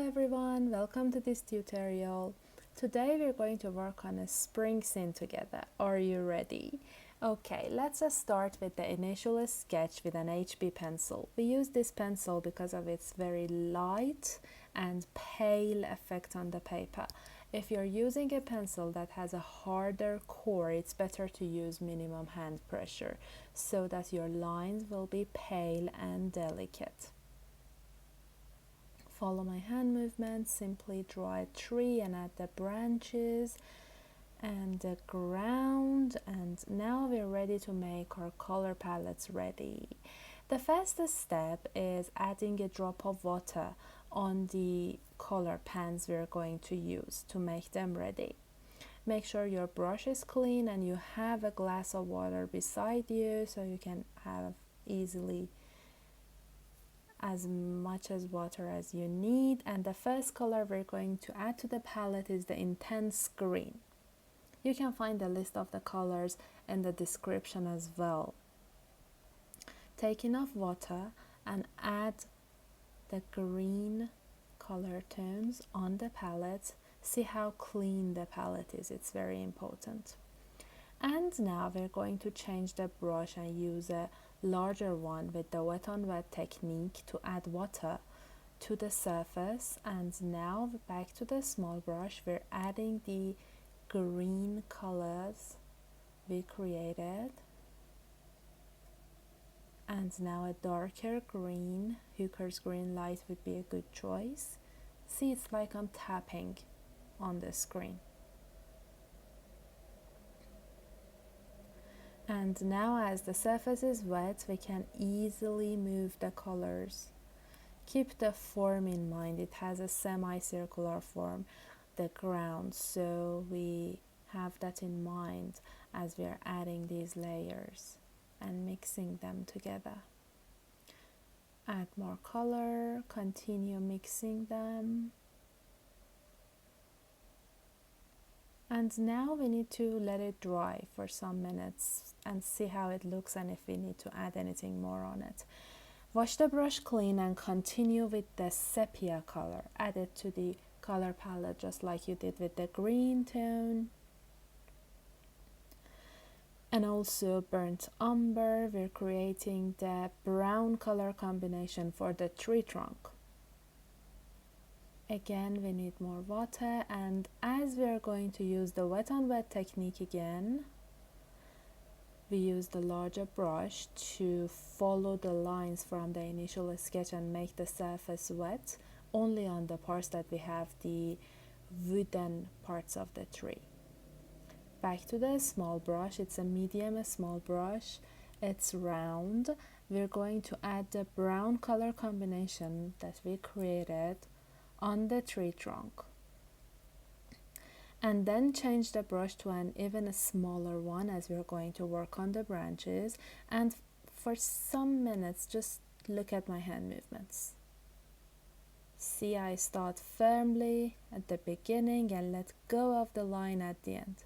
everyone, welcome to this tutorial. Today we're going to work on a spring scene together. Are you ready? Okay, let's just start with the initial sketch with an HB pencil. We use this pencil because of its very light and pale effect on the paper. If you're using a pencil that has a harder core, it's better to use minimum hand pressure so that your lines will be pale and delicate. Follow my hand movements, simply draw a tree and add the branches and the ground, and now we're ready to make our color palettes ready. The first step is adding a drop of water on the color pans we're going to use to make them ready. Make sure your brush is clean and you have a glass of water beside you so you can have easily as much as water as you need. And the first color we're going to add to the palette is the intense green. You can find the list of the colors in the description as well. Take enough water and add the green color tones on the palette. See how clean the palette is, it's very important. And now we're going to change the brush and use a larger one with the wet on wet technique to add water to the surface. And now back to the small brush, we're adding the green colors we created, and now a darker green, Hooker's green light would be a good choice. See, it's like I'm tapping on the screen. And now as the surface is wet, we can easily move the colors. Keep the form in mind, it has a semicircular form, the ground, so we have that in mind as we are adding these layers and mixing them together. Add more color, continue mixing them. And now we need to let it dry for some minutes and see how it looks and if we need to add anything more on it. Wash the brush clean and continue with the sepia color. Add it to the color palette just like you did with the green tone. And also burnt umber. We're creating the brown color combination for the tree trunk. Again, we need more water, and as we are going to use the wet on wet technique again, we use the larger brush to follow the lines from the initial sketch and make the surface wet only on the parts that we have the wooden parts of the tree. Back to the small brush, it's a medium small brush, it's round. We're going to add the brown color combination that we created on the tree trunk, and then change the brush to an even smaller one as we're going to work on the branches. And for some minutes just look at my hand movements. See, I start firmly at the beginning and let go of the line at the end,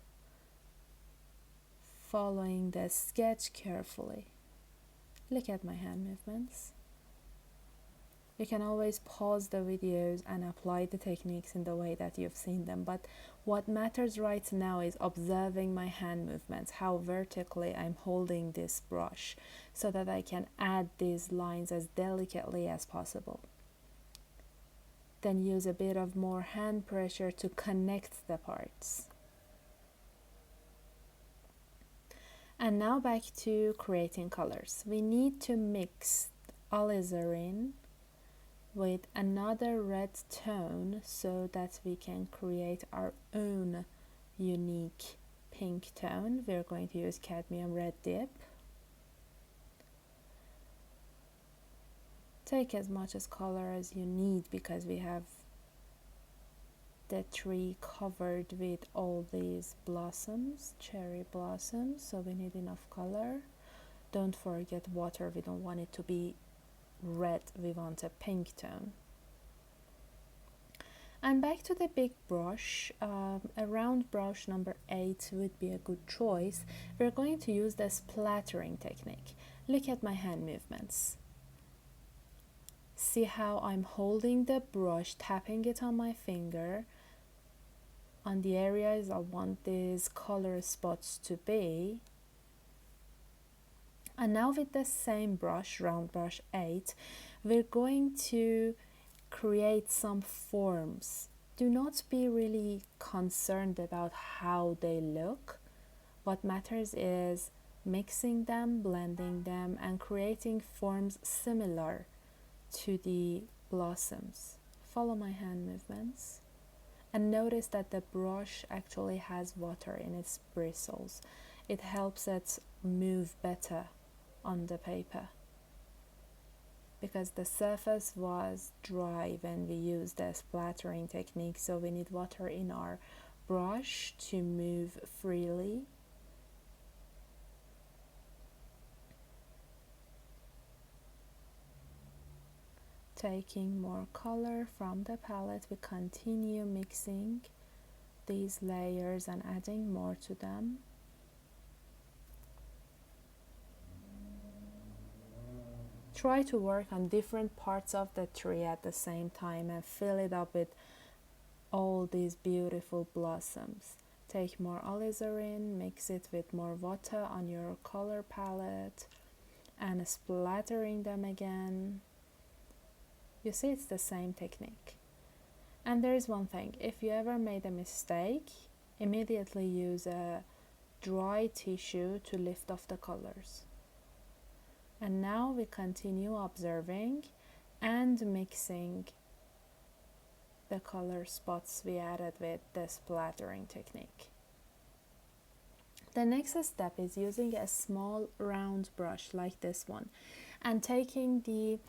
following the sketch carefully. Look at my hand movements. You can always pause the videos and apply the techniques in the way that you've seen them, but what matters right now is observing my hand movements, how vertically I'm holding this brush so that I can add these lines as delicately as possible. Then use a bit of more hand pressure to connect the parts. And now back to creating colors. We need to mix alizarin with another red tone so that we can create our own unique pink tone. We're going to use cadmium red dip. Take as much as color as you need because we have the tree covered with all these blossoms, cherry blossoms, so we need enough color. Don't forget water, we don't want it to be red, we want a pink tone. And back to the big brush, a round brush number 8 would be a good choice. We're going to use the splattering technique. Look at my hand movements. See how I'm holding the brush, tapping it on my finger on the areas I want these color spots to be. And now with the same brush, round brush 8, we're going to create some forms. Do not be really concerned about how they look. What matters is mixing them, blending them, and creating forms similar to the blossoms. Follow my hand movements and notice that the brush actually has water in its bristles. It helps it move better on the paper because the surface was dry when we used the splattering technique, so we need water in our brush to move freely. Taking more color from the palette, we continue mixing these layers and adding more to them. Try to work on different parts of the tree at the same time and fill it up with all these beautiful blossoms. Take more alizarin, mix it with more water on your color palette and splattering them again. You see, it's the same technique. And there is one thing, if you ever made a mistake, immediately use a dry tissue to lift off the colors. And now we continue observing and mixing the color spots we added with the splattering technique. The next step is using a small round brush like this one and taking the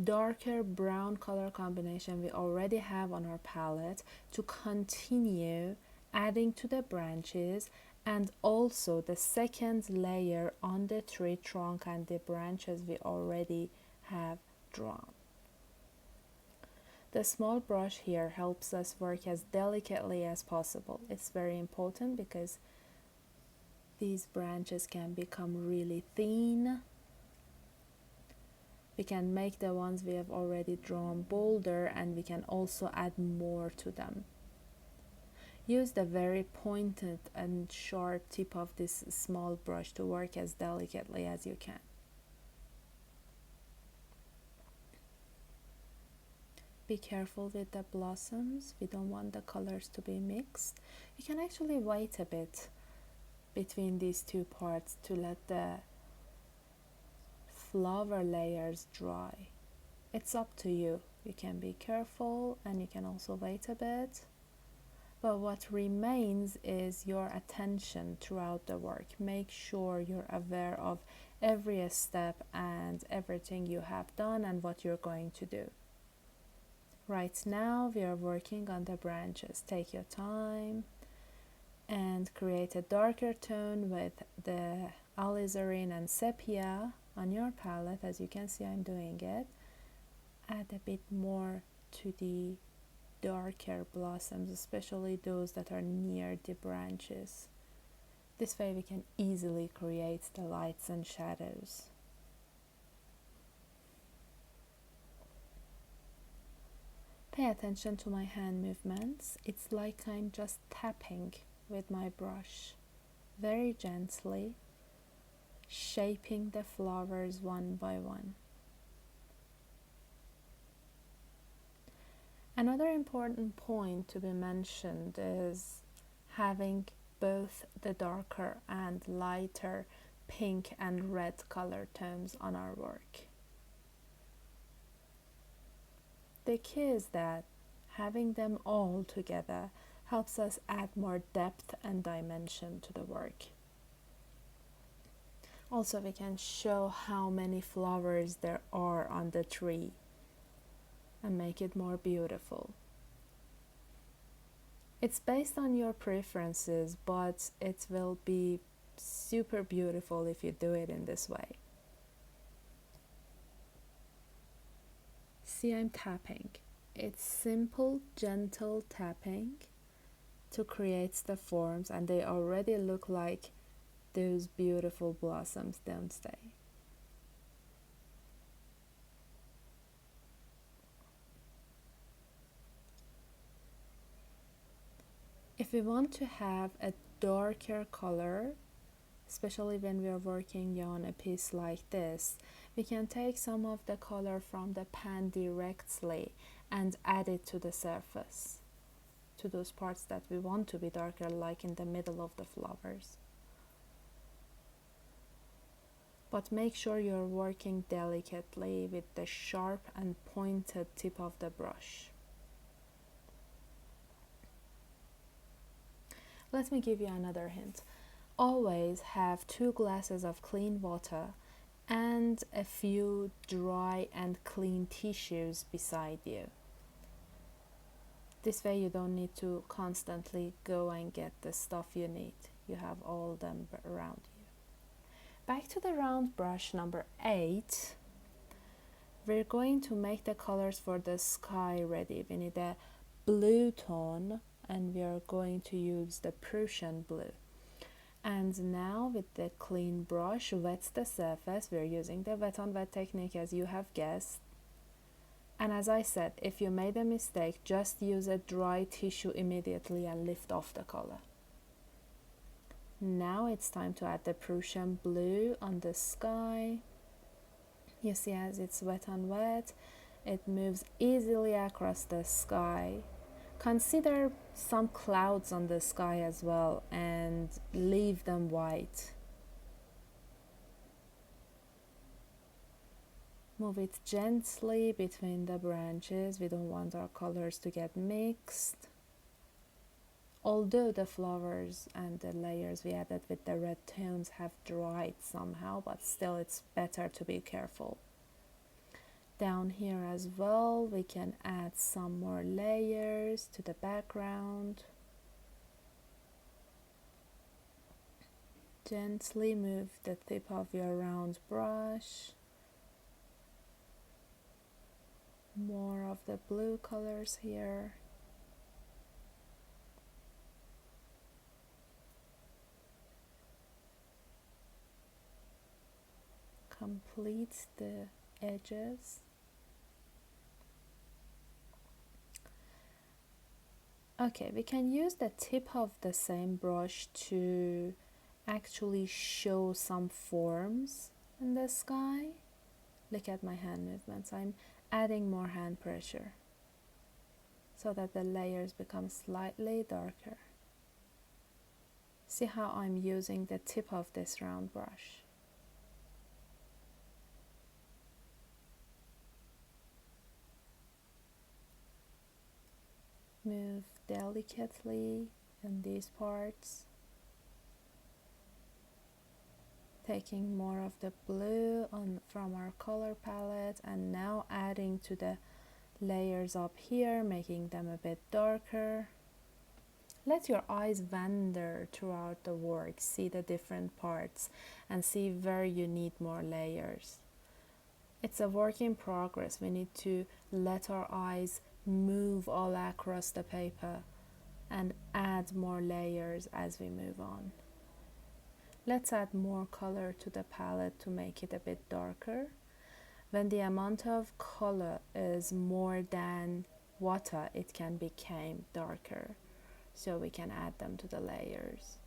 darker brown color combination we already have on our palette to continue adding to the branches and also the second layer on the tree trunk and the branches we already have drawn. The small brush here helps us work as delicately as possible. It's very important because these branches can become really thin. We can make the ones we have already drawn bolder, and we can also add more to them. Use the very pointed and sharp tip of this small brush to work as delicately as you can. Be careful with the blossoms. We don't want the colors to be mixed. You can actually wait a bit between these two parts to let the flower layers dry. It's up to you. You can be careful and you can also wait a bit. But what remains is your attention throughout the work. Make sure you're aware of every step and everything you have done and what you're going to do. Right now we are working on the branches. Take your time and create a darker tone with the Alizarin and Sepia on your palette. As you can see, I'm doing it. Add a bit more to the darker blossoms, especially those that are near the branches. This way we can easily create the lights and shadows. Pay attention to my hand movements. It's like I'm just tapping with my brush, very gently, shaping the flowers one by one. Another important point to be mentioned is having both the darker and lighter pink and red color tones on our work. The key is that having them all together helps us add more depth and dimension to the work. Also, we can show how many flowers there are on the tree and make it more beautiful. It's based on your preferences, but it will be super beautiful if you do it in this way. See, I'm tapping. It's simple, gentle tapping to create the forms, and they already look like those beautiful blossoms, don't they? If we want to have a darker color, especially when we are working on a piece like this, we can take some of the color from the pan directly and add it to the surface, to those parts that we want to be darker, like in the middle of the flowers. But make sure you're working delicately with the sharp and pointed tip of the brush. Let me give you another hint. Always have 2 glasses of clean water and a few dry and clean tissues beside you. This way you don't need to constantly go and get the stuff you need. You have all them around you. Back to the round brush number 8. We're going to make the colors for the sky ready. We need a blue tone and we are going to use the Prussian Blue. And now with the clean brush, wet the surface. We're using the wet on wet technique, as you have guessed. And as I said, if you made a mistake, just use a dry tissue immediately and lift off the color. Now it's time to add the Prussian Blue on the sky. You see, as it's wet on wet, it moves easily across the sky. Consider some clouds on the sky as well and leave them white. Move it gently between the branches. We don't want our colors to get mixed. Although the flowers and the layers we added with the red tones have dried somehow, but still it's better to be careful. Down here as well, we can add some more layers to the background. Gently move the tip of your round brush. More of the blue colors here. Complete the edges. Okay, we can use the tip of the same brush to actually show some forms in the sky. Look at my hand movements. I'm adding more hand pressure so that the layers become slightly darker. See how I'm using the tip of this round brush. Move delicately in these parts, taking more of the blue from our color palette and now adding to the layers up here, making them a bit darker. Let your eyes wander throughout the work, see the different parts and see where you need more layers. It's a work in progress. We need to let our eyes move all across the paper and add more layers as we move on. Let's add more color to the palette to make it a bit darker. When the amount of color is more than water, it can become darker, so we can add them to the layers.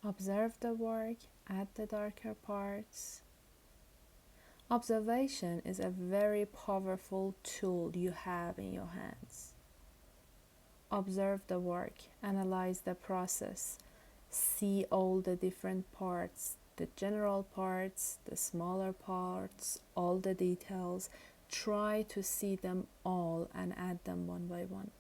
Observe the work, add the darker parts. Observation is a very powerful tool you have in your hands. Observe the work, analyze the process, see all the different parts, the general parts, the smaller parts, all the details. Try to see them all and add them one by one.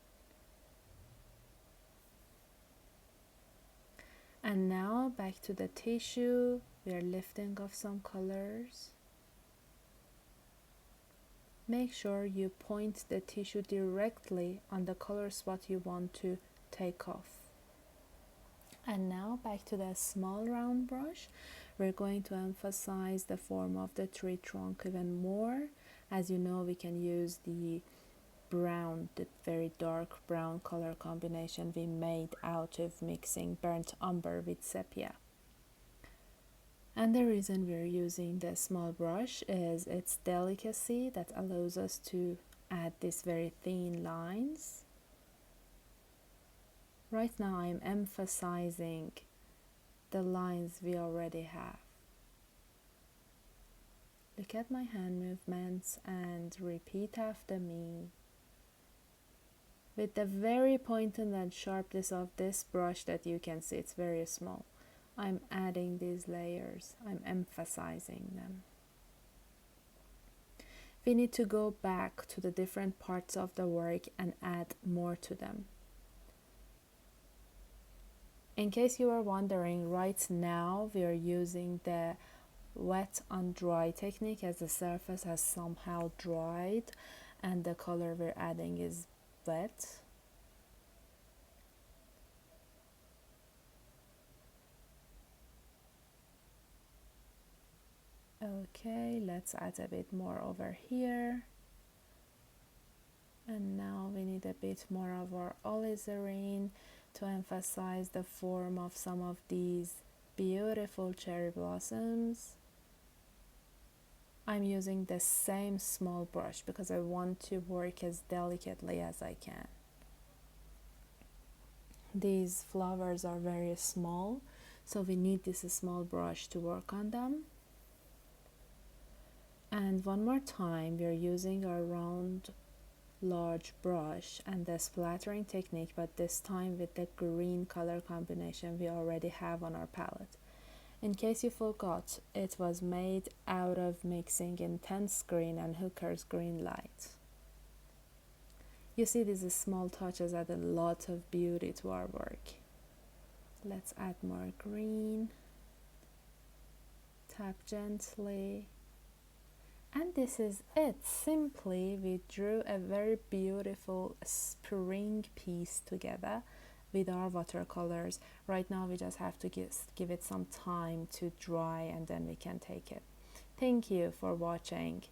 And now back to the tissue, we are lifting off some colors. Make sure you point the tissue directly on the color spot you want to take off. And now back to the small round brush. We're going to emphasize the form of the tree trunk even more. As you know, we can use the brown, the very dark brown color combination we made out of mixing burnt umber with sepia. And the reason we're using the small brush is its delicacy that allows us to add these very thin lines. Right now I'm emphasizing the lines we already have. Look at my hand movements and repeat after me. With the very pointed and sharpness of this brush that you can see, it's very small. I'm adding these layers, I'm emphasizing them. We need to go back to the different parts of the work and add more to them. In case you are wondering, right now we are using the wet on dry technique as the surface has somehow dried and the color we're adding is wet. Okay, let's add a bit more over here. And now we need a bit more of our alizarin to emphasize the form of some of these beautiful cherry blossoms. I'm using the same small brush because I want to work as delicately as I can. These flowers are very small, so we need this small brush to work on them. And one more time, we are using our round large brush and the splattering technique, but this time with the green color combination we already have on our palette. In case you forgot, it was made out of mixing intense green and Hooker's green light. You see, these small touches add a lot of beauty to our work. Let's add more green. Tap gently. And this is it. Simply we drew a very beautiful spring piece together with our watercolors. Right now we just have to give it some time to dry and then we can take it. Thank you for watching.